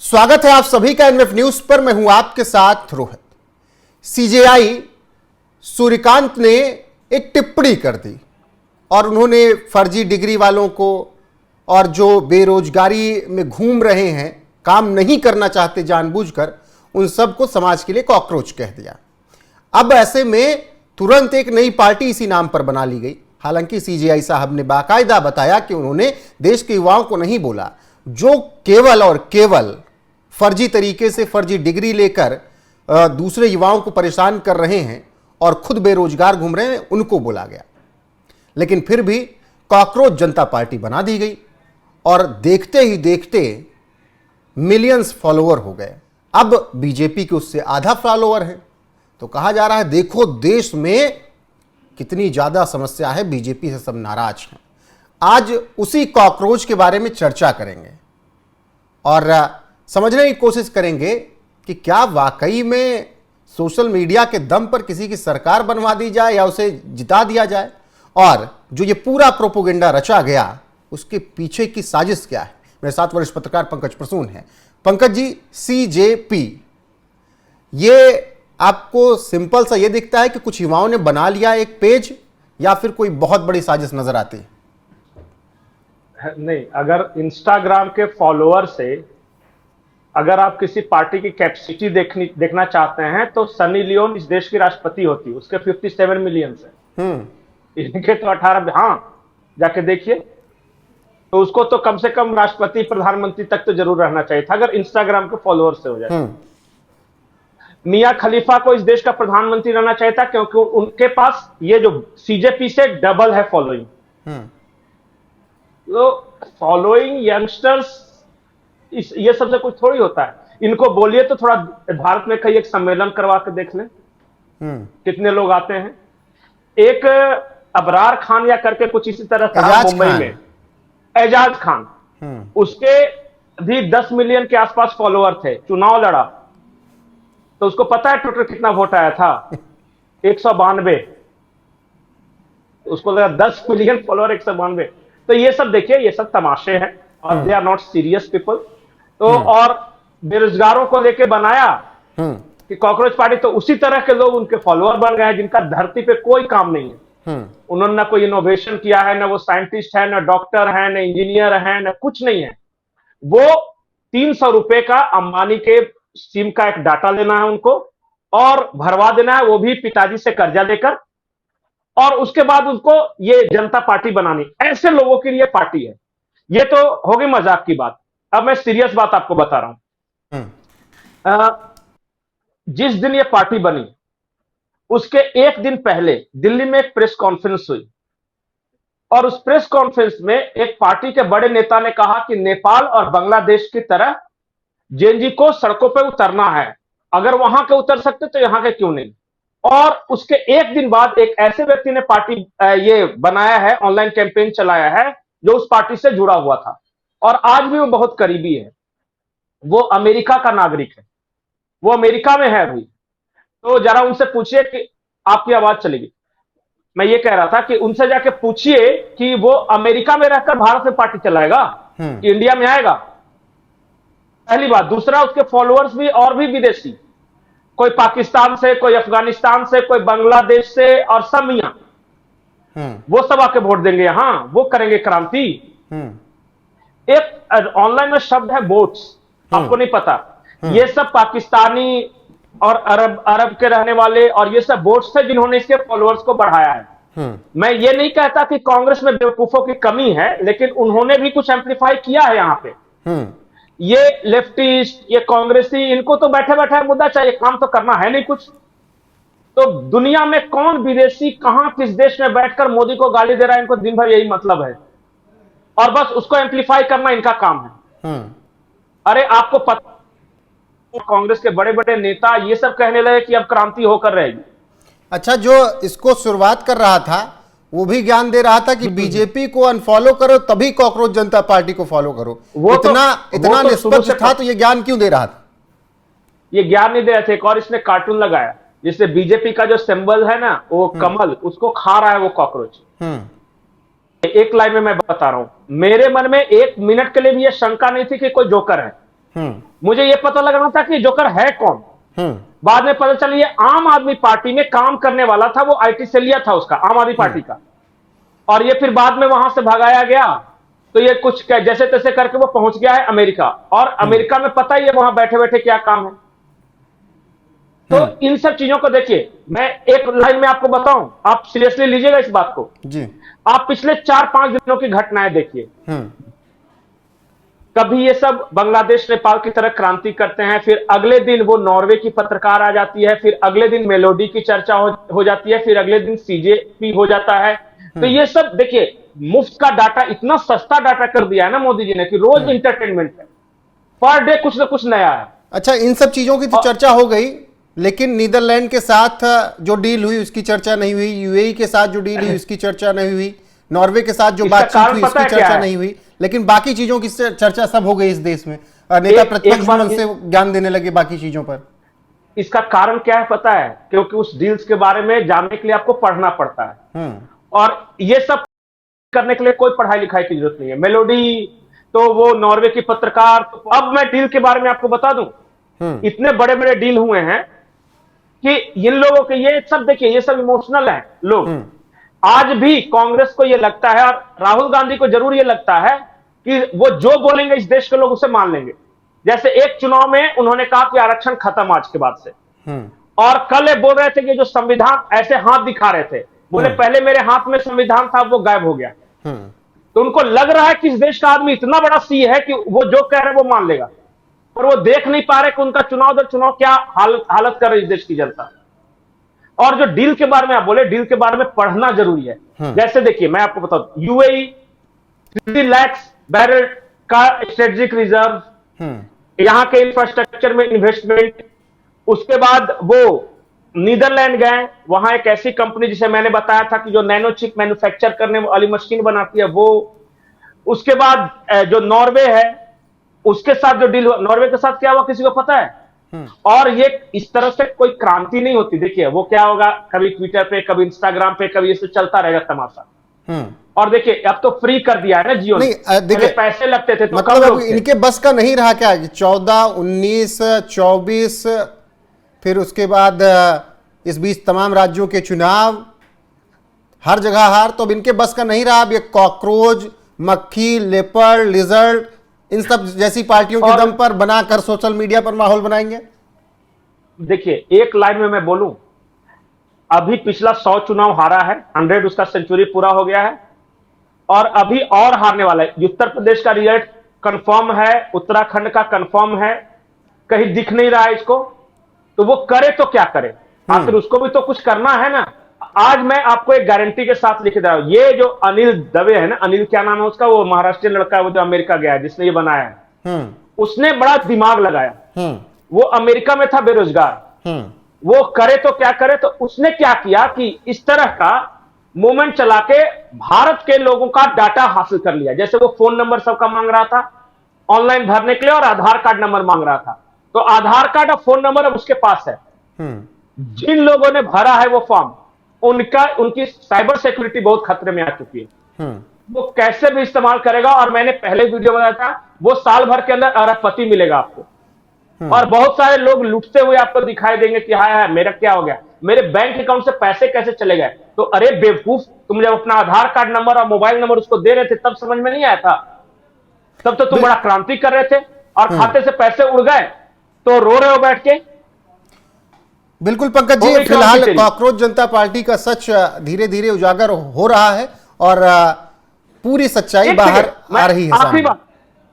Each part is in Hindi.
स्वागत है आप सभी का एनएफ न्यूज पर। मैं हूं आपके साथ रोहित। सीजेआई सूर्यकांत ने एक टिप्पणी कर दी और उन्होंने फर्जी डिग्री वालों को और जो बेरोजगारी में घूम रहे हैं, काम नहीं करना चाहते जानबूझकर, उन सबको समाज के लिए कॉकरोच कह दिया। अब ऐसे में तुरंत एक नई पार्टी इसी नाम पर बना ली गई। हालांकि सीजेआई साहब ने बाकायदा बताया कि उन्होंने देश के युवाओं को नहीं बोला जो केवल और केवल फर्जी तरीके से फर्जी डिग्री लेकर दूसरे युवाओं को परेशान कर रहे हैं और खुद बेरोजगार घूम रहे हैं, उनको बोला गया। लेकिन फिर भी कॉकरोच जनता पार्टी बना दी गई और देखते ही देखते मिलियंस फॉलोअर हो गए। अब बीजेपी के उससे आधा फॉलोअर है। तो कहा जा रहा है देखो देश में कितनी ज्यादा समस्या है, बीजेपी से सब नाराज हैं। आज उसी कॉकरोच के बारे में चर्चा करेंगे और समझने की कोशिश करेंगे कि क्या वाकई में सोशल मीडिया के दम पर किसी की सरकार बनवा दी जाए या उसे जिता दिया जाए, और जो ये पूरा प्रोपोगेंडा रचा गया उसके पीछे की साजिश क्या है। मेरे साथ वरिष्ठ पत्रकार पंकज प्रसून हैं। पंकज जी, सीजेपी, ये आपको सिंपल सा ये दिखता है कि कुछ युवाओं ने बना लिया एक पेज, या फिर कोई बहुत बड़ी साजिश नजर आती है? नहीं, अगर इंस्टाग्राम के फॉलोअर से अगर आप किसी पार्टी की कैपेसिटी देखना चाहते हैं तो सनी लियोन इस देश की राष्ट्रपति होती, उसके 57 मिलियन है। इनके तो 18। हाँ, जाके देखिए। तो उसको तो कम से कम राष्ट्रपति प्रधानमंत्री तक तो जरूर रहना चाहिए था अगर इंस्टाग्राम के फॉलोअर से हो जाए। मियां खलीफा को इस देश का प्रधानमंत्री रहना चाहिए था, क्योंकि उनके पास ये जो सीजेपी से डबल है फॉलोइंग। तो फॉलोइंग यंगस्टर्स, ये सबसे कुछ थोड़ी होता है। इनको बोलिए तो थोड़ा भारत में कहीं एक सम्मेलन करवा के देख लें कितने लोग आते हैं। एक अबरार खान या करके कुछ इसी तरह था मुंबई में, एजाज खान, उसके भी 10 मिलियन के आसपास फॉलोअर थे, चुनाव लड़ा तो उसको पता है टोटल कितना वोट आया था? 192। उसको लगा 10 मिलियन फॉलोअर, 192। तो ये सब देखिए, ये सब तमाशे हैं और they are not serious people. तो और बेरोजगारों को लेके बनाया कि कॉकरोच पार्टी, तो उसी तरह के लोग उनके फॉलोअर बन गए हैं जिनका धरती पे कोई काम नहीं है। उन्होंने ना कोई इनोवेशन किया है, ना वो साइंटिस्ट है, ना डॉक्टर है, ना इंजीनियर है, ना कुछ नहीं है। वो 300 रुपए का अंबानी के सिम का एक डाटा लेना है उनको और भरवा देना है, वो भी पिताजी से कर्जा लेकर, और उसके बाद उसको ये जनता पार्टी बनानी। ऐसे लोगों के लिए पार्टी है। ये तो हो गई मजाक की बात। अब मैं सीरियस बात आपको बता रहा हूं। जिस दिन ये पार्टी बनी उसके एक दिन पहले दिल्ली में एक प्रेस कॉन्फ्रेंस हुई और उस प्रेस कॉन्फ्रेंस में एक पार्टी के बड़े नेता ने कहा कि नेपाल और बांग्लादेश की तरह जेएनजी को सड़कों पर उतरना है, अगर वहां के उतर सकते तो यहां के क्यों नहीं। और उसके एक दिन बाद एक ऐसे व्यक्ति ने पार्टी ये बनाया है, ऑनलाइन कैंपेन चलाया है, जो उस पार्टी से जुड़ा हुआ था और आज भी वो बहुत करीबी है। वो अमेरिका का नागरिक है, वो अमेरिका में है अभी। तो जरा उनसे पूछिए कि आपकी आवाज चलेगी। मैं ये कह रहा था कि उनसे जाके पूछिए कि वो अमेरिका में रहकर भारत में पार्टी चलाएगा कि इंडिया में आएगा, पहली बात। दूसरा, उसके फॉलोअर्स भी और भी विदेशी, कोई पाकिस्तान से, कोई अफगानिस्तान से, कोई बांग्लादेश से, और सब मियां वो सब आके वोट देंगे यहां, वो करेंगे क्रांति। एक ऑनलाइन में शब्द है बोट्स, आपको नहीं पता। ये सब पाकिस्तानी और अरब के रहने वाले और ये सब बोट्स थे जिन्होंने इसके फॉलोअर्स को बढ़ाया है। मैं ये नहीं कहता कि कांग्रेस में बेवकूफों की कमी है, लेकिन उन्होंने भी कुछ एम्पलीफाई किया है यहां पे। ये लेफ्टिस्ट, ये कांग्रेसी, इनको तो बैठे बैठे मुद्दा चाहिए, काम तो करना है नहीं कुछ। तो दुनिया में कौन विदेशी कहां किस देश में बैठकर मोदी को गाली दे रहा है, इनको दिन भर यही मतलब है और बस उसको एम्पलीफाई करना इनका काम है। अरे आपको पता, कांग्रेस के बड़े बड़े नेता ये सब कहने लगे कि अब क्रांति होकर रहेगी। अच्छा, जो इसको शुरुआत कर रहा था वो भी ज्ञान दे रहा था कि बीजेपी को अनफॉलो करो तभी कॉकरोच जनता पार्टी को फॉलो करो। इतना निष्पक्ष था तो ये ज्ञान क्यों दे रहा था? ये ज्ञान नहीं दे रहे थे। एक और इसने कार्टून लगाया जिससे बीजेपी का जो सिंबल है ना, वो कमल, उसको खा रहा है वो कॉकरोच। एक लाइन में मैं बता रहा हूं, मेरे मन में एक मिनट के लिए भी ये शंका नहीं थी कि कोई जोकर है। मुझे ये पता लगना था कि जोकर है कौन। बाद में पता चला ये आम आदमी पार्टी में काम करने वाला था, वो आईटी सेलिया था उसका, आम आदमी पार्टी का। और ये फिर बाद में वहां से भगाया गया, तो ये कुछ जैसे तैसे करके वो पहुंच गया है अमेरिका, और अमेरिका में पता ही है वहां बैठे बैठे क्या काम है। तो इन सब चीजों को देखिए, मैं एक लाइन में आपको बताऊं, आप सीरियसली लीजिएगा इस बात को जी। आप पिछले 4-5 दिनों की घटनाएं देखिए। कभी ये सब बांग्लादेश नेपाल की तरह क्रांति करते हैं, फिर अगले दिन वो नॉर्वे की पत्रकार आ जाती है, फिर अगले दिन मेलोडी की चर्चा हो जाती है, फिर अगले दिन सीजेपी हो जाता है। तो ये सब देखिए, मुफ्त का डाटा, इतना सस्ता डाटा कर दिया है ना मोदी जी ने कि रोज इंटरटेनमेंट है, पर डे कुछ ना कुछ नया है। अच्छा, इन सब चीजों की तो चर्चा हो गई, लेकिन नीदरलैंड के साथ जो डील हुई उसकी चर्चा नहीं हुई, यूएई के साथ जो डील हुई उसकी चर्चा नहीं हुई, नॉर्वे के साथ जो बातचीत हुई उसकी चर्चा नहीं हुई, लेकिन बाकी चीजों की चर्चा सब हो गई इस देश में। नेता प्रतिपक्ष उनसे ज्ञान देने लगे बाकी चीजों पर। इसका कारण क्या है पता है? क्योंकि उस डील्स के बारे में जानने के लिए आपको पढ़ना पड़ता है, और ये सब करने के लिए कोई पढ़ाई लिखाई की जरूरत नहीं है। मेलोडी तो वो नॉर्वे की पत्रकार। तो अब मैं डील के बारे में आपको बता दूं, इतने बड़े बड़े डील हुए हैं कि इन लोगों के, ये सब देखिए, ये सब इमोशनल है लोग। आज भी कांग्रेस को ये लगता है, और राहुल गांधी को जरूर ये लगता है कि वो जो बोलेंगे इस देश के लोग उसे मान लेंगे। जैसे एक चुनाव में उन्होंने कहा कि आरक्षण खत्म आज के बाद से, और कल ये बोल रहे थे कि जो संविधान, ऐसे हाथ दिखा रहे थे, बोले पहले मेरे हाथ में संविधान था, वो गायब हो गया। तो उनको लग रहा है कि इस देश का आदमी इतना बड़ा सी है कि वो जो कह रहे हैं वो मान लेगा, और वो देख नहीं पा रहे कि उनका चुनाव दर चुनाव क्या हालत कर रही है इस देश की जनता। और जो डील के बारे में आप बोले, डील के बारे में पढ़ना जरूरी है। जैसे देखिए, मैं आपको बताऊं, यूएई 3 लाख बैरल का स्ट्रेटेजिक रिजर्व, यहां के इंफ्रास्ट्रक्चर में इन्वेस्टमेंट। उसके बाद वो नीदरलैंड गए, वहां एक ऐसी कंपनी जिसे मैंने बताया था कि जो नैनो चिप मैन्युफैक्चर करने वाली मशीन बनाती है, वो। उसके बाद जो नॉर्वे है, उसके साथ जो डील हुआ, नॉर्वे के साथ क्या हुआ किसी को पता है? और ये इस तरह से कोई क्रांति नहीं होती। देखिए वो क्या होगा, कभी ट्विटर पे, कभी इंस्टाग्राम पे, कभी इसे चलता रहेगा तमाशा। और देखिए अब तो फ्री कर दिया है ना जियो ने, देखिए पैसे लगते थे तो मतलब अब इनके बस का नहीं रहा क्या? 14, 19, 24, फिर उसके बाद इस बीच तमाम राज्यों के चुनाव, हर जगह हार। तो अब इनके बस का नहीं रहा। अब ये कॉकरोच, मक्खी, लेपर्ड, लिजर्ड, इन सब जैसी पार्टियों के दम पर बनाकर सोशल मीडिया पर माहौल बनाएंगे। देखिए एक लाइन में मैं बोलूं, अभी पिछला 100 चुनाव हारा है, 100 उसका सेंचुरी पूरा हो गया है, और अभी और हारने वाला है। उत्तर प्रदेश का रिजल्ट कंफर्म है, उत्तराखंड का कंफर्म है, कहीं दिख नहीं रहा है इसको। तो वो करे तो क्या करे, आखिर उसको भी तो कुछ करना है ना। आज मैं आपको एक गारंटी के साथ लिख दे रहा हूं, ये जो अनिल दवे है ना, अनिल क्या नाम है उसका, वो महाराष्ट्रीय लड़का है, वो जो अमेरिका गया है, जिसने ये बनाया है, उसने बड़ा दिमाग लगाया। वो अमेरिका में था बेरोजगार, वो करे तो क्या करे। तो उसने क्या किया कि इस तरह का मूवमेंट चला के भारत के लोगों का डाटा हासिल कर लिया। जैसे वो फोन नंबर सबका मांग रहा था ऑनलाइन भरने के लिए, और आधार कार्ड नंबर मांग रहा था, तो आधार कार्ड और फोन नंबर अब उसके पास है। जिन लोगों ने भरा है वो फॉर्म, उनकी साइबर सिक्योरिटी बहुत खतरे में आ चुकी है। वो कैसे भी इस्तेमाल करेगा, और मैंने पहले वीडियो बताया था, वो साल भर के अंदर अरबपति मिलेगा आपको। और बहुत सारे लोग लुटते हुए आपको दिखाई देंगे कि हाय हाय मेरा क्या हो गया, मेरे बैंक अकाउंट से पैसे कैसे चले गए। तो अरे बेवकूफ, तुम जब अपना आधार कार्ड नंबर और मोबाइल नंबर उसको दे रहे थे तब समझ में नहीं आया था? तब तो तुम बड़ा क्रांति कर रहे थे, और खाते से पैसे उड़ गए तो रो रहे हो बैठ के। बिल्कुल पंकज जी, फिलहाल कॉकरोच जनता पार्टी का सच धीरे धीरे उजागर हो रहा है, और पूरी सच्चाई बाहर आ रही है।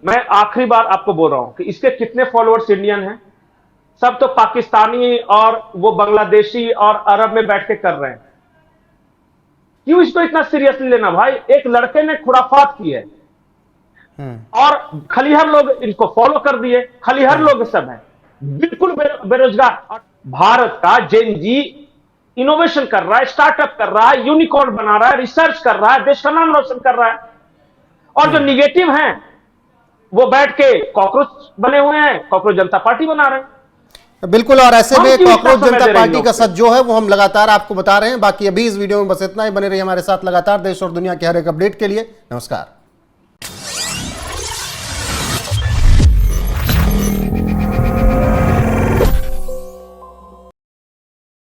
मैं आखिरी बार आपको बोल रहा हूं कि इसके कितने फॉलोअर्स इंडियन हैं? सब तो पाकिस्तानी और वो बांग्लादेशी और अरब में बैठ के कर रहे हैं। क्यों इसको इतना सीरियसली लेना भाई? एक लड़के ने खुराफात की है, और खलिहर लोग इनको फॉलो कर दिए, खलिहर लोग सब हैं बिल्कुल बेरोजगार। भारत का जेन जी इनोवेशन कर रहा है, स्टार्टअप कर रहा है, यूनिकॉर्न बना रहा है, रिसर्च कर रहा है, देश का नाम रोशन कर रहा है। और जो निगेटिव हैं वो बैठ के कॉकरोच बने हुए हैं, कॉकरोच जनता पार्टी बना रहे हैं। बिल्कुल, और ऐसे में कॉकरोच जनता पार्टी का सच जो है वो हम लगातार आपको बता रहे हैं। बाकी अभी इस वीडियो में बस इतना ही। बने रहिए हमारे साथ लगातार देश और दुनिया के हर एक अपडेट के लिए। नमस्कार।